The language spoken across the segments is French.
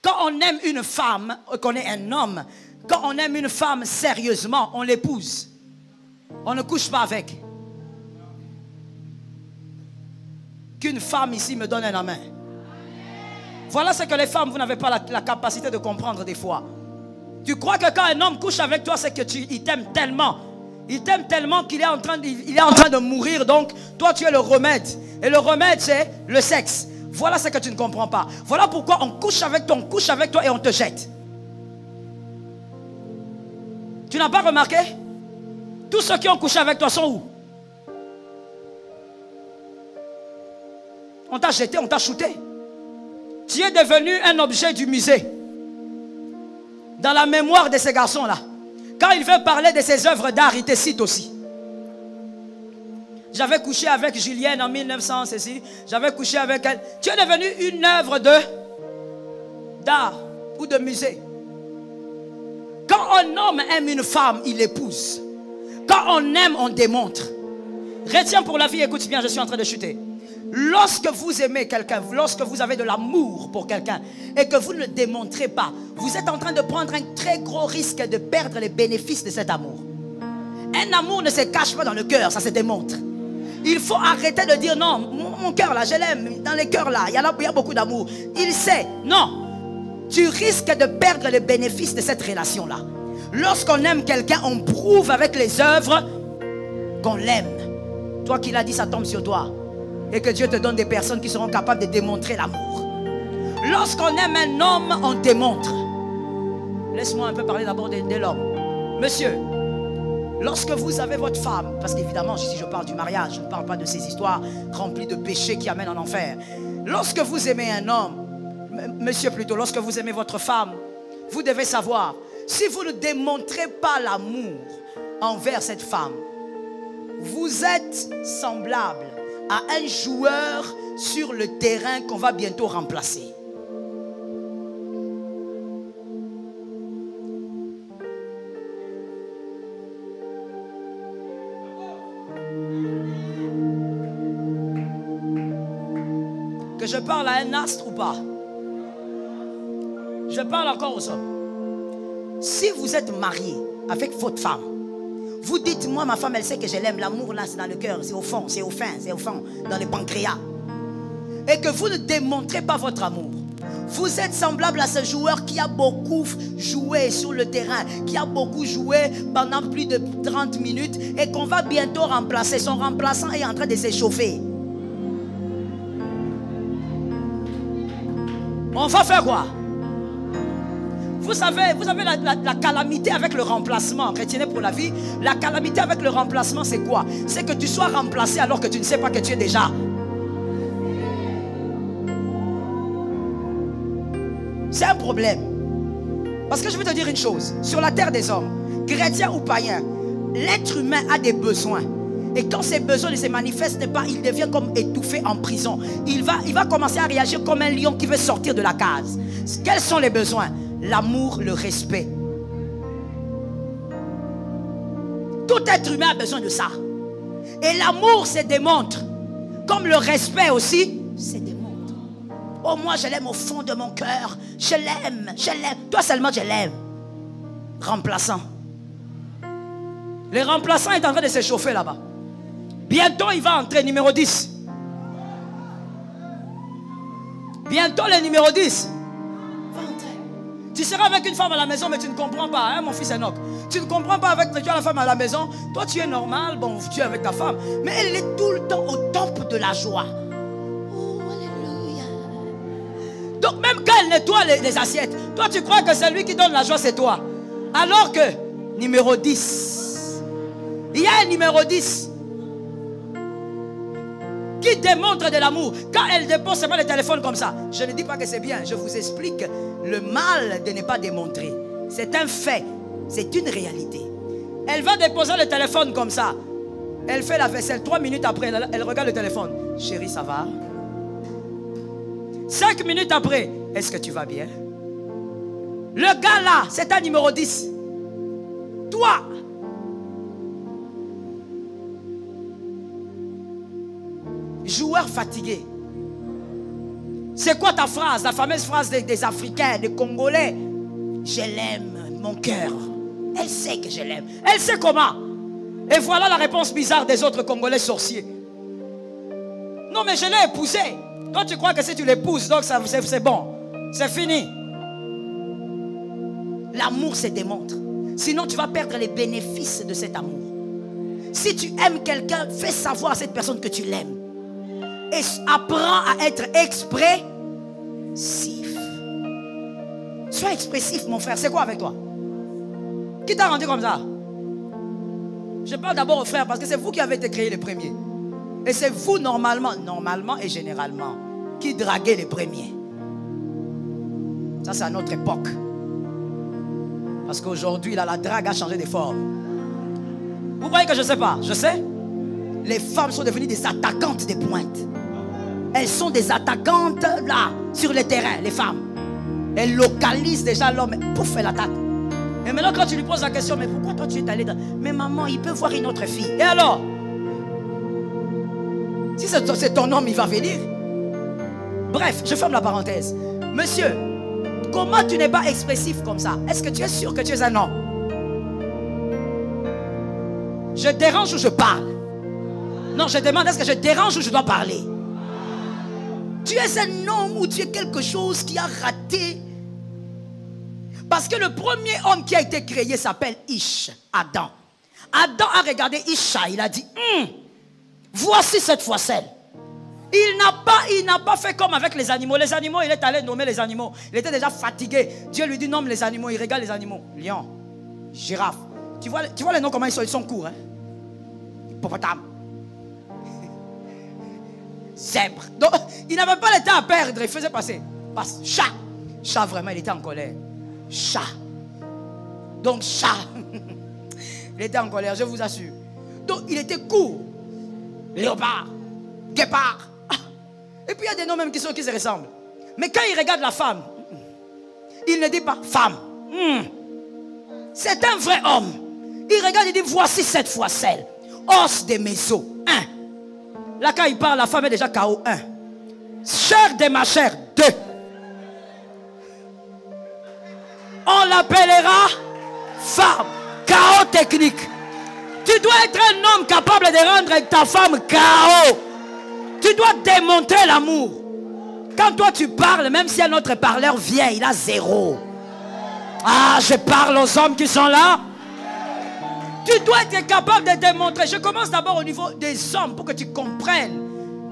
Quand on aime une femme, qu'on est un homme, quand on aime une femme sérieusement, on l'épouse. On ne couche pas avec. Qu'une femme ici me donne un amen. Voilà ce que les femmes, vous n'avez pas la capacité de comprendre des fois. Tu crois que quand un homme couche avec toi, c'est qu'il t'aime tellement. Il t'aime tellement qu'il est en train de mourir. Donc, toi, tu es le remède. Et le remède, c'est le sexe. Voilà ce que tu ne comprends pas. Voilà pourquoi on couche avec toi et on te jette. Tu n'as pas remarqué? Tous ceux qui ont couché avec toi sont où? On t'a jeté, on t'a shooté. Tu es devenu un objet du musée. Dans la mémoire de ces garçons-là. Quand il veut parler de ses œuvres d'art, il te cite aussi. J'avais couché avec Julienne en 1900, ceci. J'avais couché avec elle. Tu es devenu une œuvre d'art ou de musée. Quand un homme aime une femme, il l'épouse. Quand on aime, on démontre. Retiens pour la vie, écoute bien, je suis en train de chuter. Lorsque vous aimez quelqu'un, lorsque vous avez de l'amour pour quelqu'un et que vous ne le démontrez pas, vous êtes en train de prendre un très gros risque de perdre les bénéfices de cet amour. Un amour ne se cache pas dans le cœur, ça se démontre. Il faut arrêter de dire non, mon cœur là, je l'aime, dans les cœurs là, il y a beaucoup d'amour. Il sait, non, tu risques de perdre les bénéfices de cette relation-là. Lorsqu'on aime quelqu'un, on prouve avec les œuvres qu'on l'aime. Toi qui l'as dit, ça tombe sur toi. Et que Dieu te donne des personnes qui seront capables de démontrer l'amour. Lorsqu'on aime un homme, on démontre. Laisse-moi un peu parler d'abord de l'homme. Monsieur, lorsque vous avez votre femme, parce qu'évidemment, si je parle du mariage, je ne parle pas de ces histoires remplies de péchés qui amènent en enfer. Lorsque vous aimez un homme, monsieur plutôt, lorsque vous aimez votre femme, vous devez savoir, si vous ne démontrez pas l'amour envers cette femme, vous êtes semblable à un joueur sur le terrain qu'on va bientôt remplacer. Que je parle à un astre ou pas? Je parle encore aux hommes. Si vous êtes marié avec votre femme, vous dites, moi, ma femme, elle sait que je l'aime. L'amour, là, c'est dans le cœur, c'est au fond, c'est au fond, dans les pancréas. Et que vous ne démontrez pas votre amour. Vous êtes semblable à ce joueur qui a beaucoup joué sur le terrain, qui a beaucoup joué pendant plus de 30 minutes et qu'on va bientôt remplacer. Son remplaçant est en train de s'échauffer. On va faire quoi? Vous savez la calamité avec le remplacement. Retenez pour la vie, la calamité avec le remplacement, c'est quoi? C'est que tu sois remplacé alors que tu ne sais pas que tu es déjà. C'est un problème. Parce que je vais te dire une chose. Sur la terre des hommes, chrétiens ou païens, l'être humain a des besoins. Et quand ces besoins ne se manifestent pas, il devient comme étouffé en prison. Il va commencer à réagir comme un lion qui veut sortir de la case. Quels sont les besoins? L'amour, le respect. Tout être humain a besoin de ça. Et l'amour se démontre. Comme le respect aussi se démontre. Oh, moi je l'aime au fond de mon cœur. Je l'aime, je l'aime. Toi seulement je l'aime. Remplaçant. Le remplaçant est en train de s'échauffer là-bas. Bientôt il va entrer, numéro 10. Bientôt le numéro 10. Tu seras avec une femme à la maison, mais tu ne comprends pas, hein, mon fils Enoch. Tu ne comprends pas avec tu as la femme à la maison. Toi, tu es normal, bon, tu es avec ta femme. Mais elle est tout le temps au top de la joie. Oh, alléluia. Donc, même quand elle nettoie les assiettes, toi, tu crois que c'est lui qui donne la joie, c'est toi. Alors que, numéro 10, il y a un numéro 10 qui démontre de l'amour. Quand elle dépose seulement le téléphone comme ça, je ne dis pas que c'est bien, je vous explique le mal de ne pas démontrer. C'est un fait, c'est une réalité. Elle va déposer le téléphone comme ça. Elle fait la vaisselle, 3 minutes après, elle regarde le téléphone. Chérie, ça va? 5 minutes après, est-ce que tu vas bien? Le gars là, c'est un numéro 10. Toi, joueur fatigué, C'est quoi ta phrase? La fameuse phrase des Africains, des Congolais. Je l'aime, mon cœur. Elle sait que je l'aime. Elle sait comment. Et voilà la réponse bizarre des autres Congolais sorciers. Non, mais je l'ai épousée. Toi, tu crois que si tu l'épouses, donc c'est bon. C'est fini. L'amour se démontre. Sinon, tu vas perdre les bénéfices de cet amour. Si tu aimes quelqu'un, fais savoir à cette personne que tu l'aimes. Et apprends à être expressif. Sois expressif, mon frère. C'est quoi avec toi? Qui t'a rendu comme ça? Je parle d'abord aux frères parce que c'est vous qui avez été créés les premiers. Et c'est vous normalement et généralement, qui draguez les premiers. Ça, c'est à notre époque. Parce qu'aujourd'hui, là, la drague a changé de forme. Vous croyez que je ne sais pas? Je sais. Les femmes sont devenues des attaquantes des pointes. Elles sont des attaquantes, là, sur le terrain, les femmes. Elles localisent déjà l'homme. Pouf, elle attaque. Et maintenant, quand tu lui poses la question, mais pourquoi toi tu es allé dans... Mais maman, il peut voir une autre fille. Et alors? Si c'est ton homme, il va venir. Bref, je ferme la parenthèse. Monsieur, comment tu n'es pas expressif comme ça? Est-ce que tu es sûr que tu es un homme? Je dérange ou je parle? Non, je demande, est-ce que je dérange ou je dois parler? Tu es un homme ou tu es quelque chose qui a raté? Parce que le premier homme qui a été créé s'appelle Ish, Adam. Adam a regardé Isha, il a dit, voici cette foisselle. Il n'a pas fait comme avec les animaux. Les animaux, il est allé nommer les animaux. Il était déjà fatigué. Dieu lui dit, nomme les animaux. Il regarde les animaux. Lion, girafe. Tu vois les noms comment ils sont courts, hein? Hippopotame. Zèbre. Donc, il n'avait pas le temps à perdre. Il faisait passer. Chat. Chat, vraiment, il était en colère. Chat. Donc, chat. Il était en colère, je vous assure. Donc, il était court. Léopard. Guépard. Et puis, il y a des noms même qui se ressemblent. Mais quand il regarde la femme, il ne dit pas femme. C'est un vrai homme. Il regarde et dit, voici cette foisselle. Os de mes os. Là, quand il parle, la femme est déjà KO. Chair de ma chair. 2. On l'appellera femme. KO technique. Tu dois être un homme capable de rendre ta femme KO. Tu dois démontrer l'amour. Quand toi tu parles, même si un autre parleur vient, il a 0. Ah, je parle aux hommes qui sont là. Tu dois être capable de démontrer. Je commence d'abord au niveau des hommes pour que tu comprennes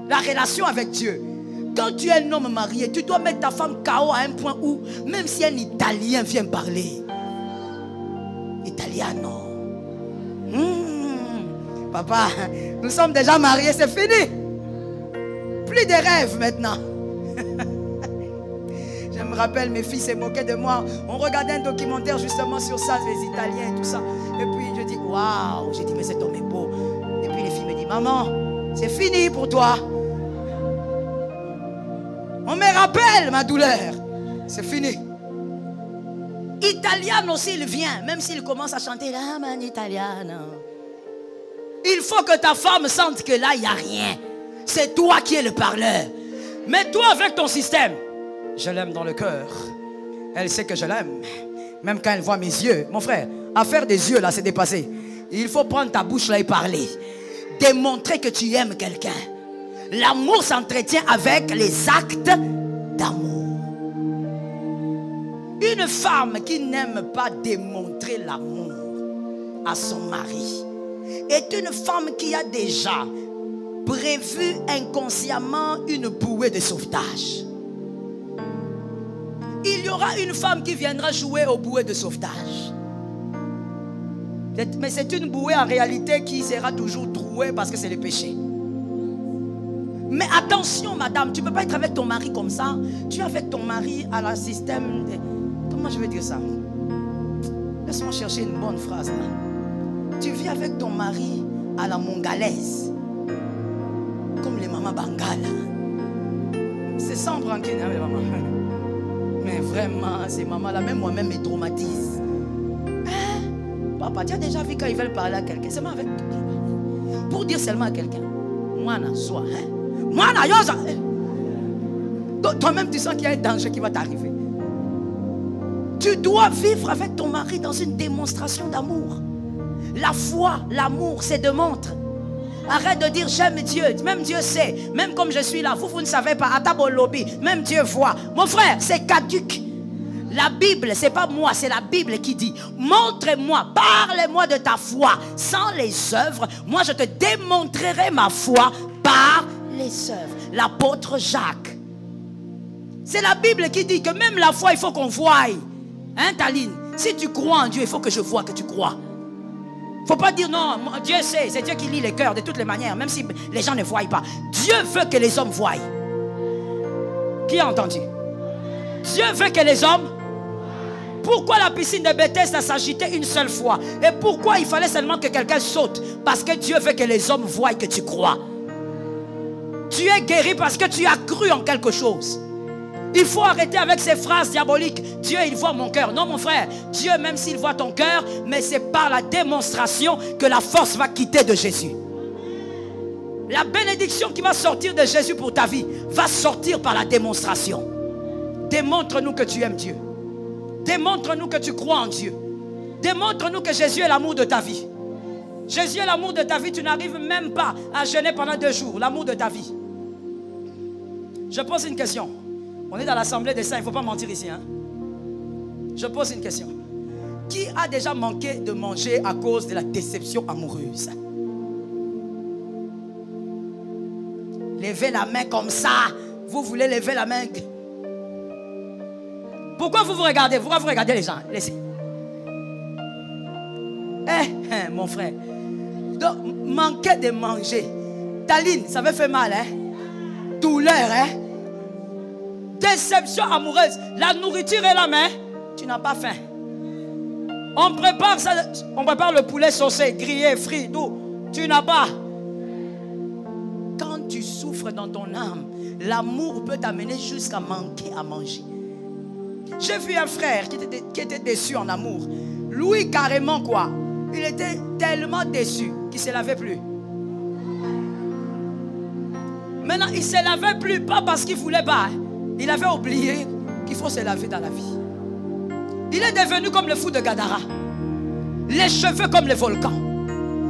la relation avec Dieu. Quand tu es un homme marié, tu dois mettre ta femme KO à un point où, même si un Italien vient parler, Italiano. Papa, nous sommes déjà mariés, c'est fini. Plus de rêves maintenant. Je me rappelle, mes filles se moquaient de moi. On regardait un documentaire justement sur ça, les Italiens et tout ça. Et puis je dis, waouh, j'ai dit, mais cet homme est beau. Et puis les filles me disent, maman, c'est fini pour toi. On me rappelle ma douleur. C'est fini. Italiano, s'il vient, même s'il commence à chanter, la man italiano. Il faut que ta femme sente que là, il n'y a rien. C'est toi qui es le parleur. Mais toi, avec ton système, je l'aime dans le cœur. Elle sait que je l'aime. Même quand elle voit mes yeux. Mon frère, affaire des yeux là, c'est dépassé. Il faut prendre ta bouche là et parler. Démontrer que tu aimes quelqu'un. L'amour s'entretient avec les actes d'amour. Une femme qui n'aime pas démontrer l'amour à son mari est une femme qui a déjà prévu inconsciemment une bouée de sauvetage. Il y aura une femme qui viendra jouer aux bouées de sauvetage. Mais c'est une bouée en réalité qui sera toujours trouée parce que c'est le péché. Mais attention madame, tu ne peux pas être avec ton mari comme ça. Tu es avec ton mari à la système de... Comment je vais dire ça? Laisse-moi chercher une bonne phrase là. Tu vis avec ton mari à la mongalaise. Comme les mamans bangales. C'est sans branquer, hein, les mamans. Mais vraiment, ces mamans-là, même moi-même, me traumatisent. Hein? Papa, tu as déjà vu quand ils veulent parler à quelqu'un? Seulement avec... Pour dire seulement à quelqu'un. Moi, na sois. Moi, na yosa. Donc toi-même tu sens qu'il y a un danger qui va t'arriver. Tu dois vivre avec ton mari dans une démonstration d'amour. La foi, l'amour, c'est de montre. Arrête de dire j'aime Dieu. Même Dieu sait. Même comme je suis là, vous ne savez pas. Atabolobi, même Dieu voit. Mon frère, c'est caduc. La Bible, c'est pas moi, c'est la Bible qui dit montre-moi, parle-moi de ta foi. Sans les œuvres, moi je te démontrerai ma foi par les œuvres. L'apôtre Jacques. C'est la Bible qui dit que même la foi, il faut qu'on voie. Hein, Taline? Si tu crois en Dieu, il faut que je vois que tu crois. Il ne faut pas dire non, Dieu sait, c'est Dieu qui lit les cœurs de toutes les manières, même si les gens ne voient pas. Dieu veut que les hommes voient. Qui a entendu? Dieu veut que les hommes. Pourquoi la piscine de Bethesda s'agitait une seule fois? Et pourquoi il fallait seulement que quelqu'un saute? Parce que Dieu veut que les hommes voient que tu crois. Tu es guéri parce que tu as cru en quelque chose. Il faut arrêter avec ces phrases diaboliques. Dieu, il voit mon cœur. Non, mon frère. Dieu, même s'il voit ton cœur, mais c'est par la démonstration que la force va quitter de Jésus. La bénédiction qui va sortir de Jésus pour ta vie va sortir par la démonstration. Démontre-nous que tu aimes Dieu. Démontre-nous que tu crois en Dieu. Démontre-nous que Jésus est l'amour de ta vie. Jésus est l'amour de ta vie. Tu n'arrives même pas à jeûner pendant 2 jours. L'amour de ta vie. Je pose une question. On est dans l'assemblée des saints. Il ne faut pas mentir ici. Hein? Je pose une question. Qui a déjà manqué de manger à cause de la déception amoureuse? Levez la main comme ça. Vous voulez lever la main? Pourquoi vous regardez? Pourquoi vous regardez les gens? Laissez. Mon frère. Donc, manquer de manger. Taline, ça me fait mal, hein? Douleur, hein? Déception amoureuse. La nourriture est là, mais tu n'as pas faim. On prépare ça, on prépare le poulet saucé, grillé, frit, tout. Tu n'as pas. Quand tu souffres dans ton âme, l'amour peut t'amener jusqu'à manquer à manger. J'ai vu un frère qui était déçu en amour. Lui, carrément quoi? Il était tellement déçu qu'il ne se lavait plus. Maintenant, il ne se lavait plus, pas parce qu'il ne voulait pas. Il avait oublié qu'il faut se laver dans la vie. Il est devenu comme le fou de Gadara. Les cheveux comme les volcans.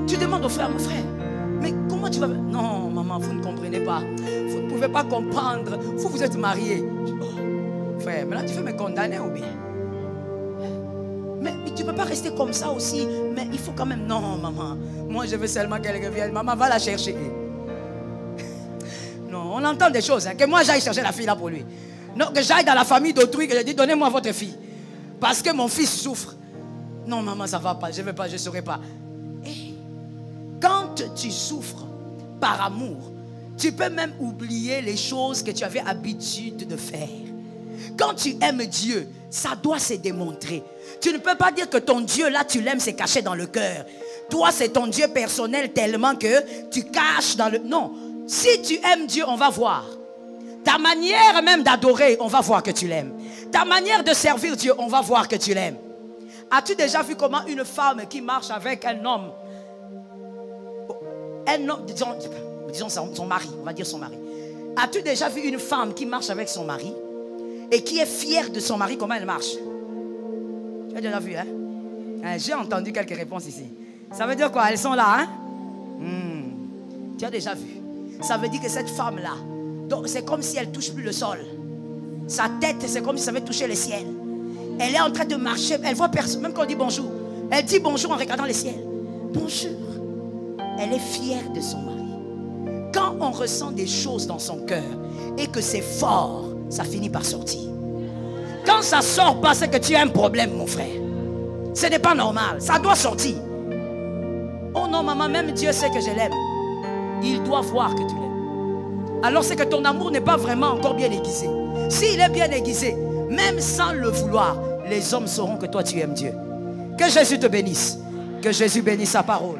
Tu demandes au frère, mon frère, mais comment tu vas... Non, maman, vous ne comprenez pas. Vous ne pouvez pas comprendre. Vous êtes mariés. Oh, frère, maintenant tu veux me condamner ou bien? Mais tu ne peux pas rester comme ça aussi. Mais il faut quand même... Non, maman. Moi, je veux seulement qu'elle revienne. Maman, va la chercher. Non, on entend des choses. Hein, que moi, j'aille chercher la fille là pour lui. Non, que j'aille dans la famille d'autrui, que je dis, donnez-moi votre fille. Parce que mon fils souffre. Non, maman, ça ne va pas. Je ne vais pas, je ne saurais pas. Hey, quand tu souffres par amour, tu peux même oublier les choses que tu avais habitude de faire. Quand tu aimes Dieu, ça doit se démontrer. Tu ne peux pas dire que ton Dieu, là, tu l'aimes, c'est caché dans le cœur. Toi, c'est ton Dieu personnel tellement que tu caches dans le... Non. Si tu aimes Dieu, on va voir. Ta manière même d'adorer, on va voir que tu l'aimes. Ta manière de servir Dieu, on va voir que tu l'aimes. As-tu déjà vu comment une femme qui marche avec un homme, disons son mari, on va dire son mari. As-tu déjà vu une femme qui marche avec son mari et qui est fière de son mari, comment elle marche? Tu as déjà vu, hein? J'ai entendu quelques réponses ici. Ça veut dire quoi? Elles sont là, hein? Tu as déjà vu? Ça veut dire que cette femme-là, c'est comme si elle ne touche plus le sol. Sa tête, c'est comme si ça avait touché le ciel. Elle est en train de marcher, elle voit personne, même quand on dit bonjour. Elle dit bonjour en regardant le ciel. Bonjour. Elle est fière de son mari. Quand on ressent des choses dans son cœur et que c'est fort, ça finit par sortir. Quand ça ne sort pas, c'est que tu as un problème, mon frère. Ce n'est pas normal, ça doit sortir. Oh non, maman, même Dieu sait que je l'aime. Il doit voir que tu l'aimes. Alors c'est que ton amour n'est pas vraiment encore bien aiguisé. S'il est bien aiguisé, même sans le vouloir, les hommes sauront que toi tu aimes Dieu. Que Jésus te bénisse. Que Jésus bénisse sa parole.